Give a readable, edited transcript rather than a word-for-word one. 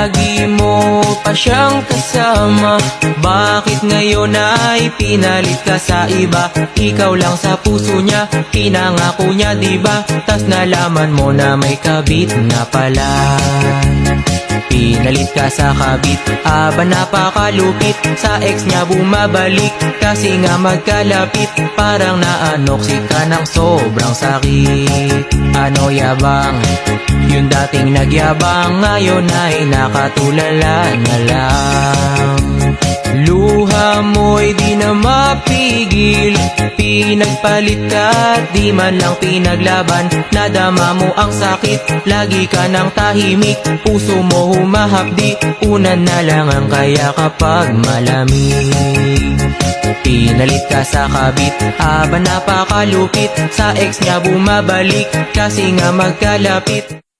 lagi mo pa siyang kasama. Bakit ngayon ay pinalit ka sa iba? Ikaw lang sa puso niya, pinangako niya diba? Tas nalaman mo na may kabit na pala. Pinalit ka sa kabit, aba napakalupit. Sa ex niya bumabalik, kasi nga magkalapit. Parang naanoksik ka ng sobrang sakit. Ano yabang? Yung dating nagyabang, ngayon ay nakatulala na lang. Luha mo'y di na mapigil, pinagpalit ka at di man lang pinaglaban. Nadama mo ang sakit, lagi ka ng tahimik. Puso mo humahapdi, unan na lang ang kaya kapag malamig. Pinalit ka sa kabit, aba napakalupit. Sa ex niya bumabalik, kasi nga magkalapit.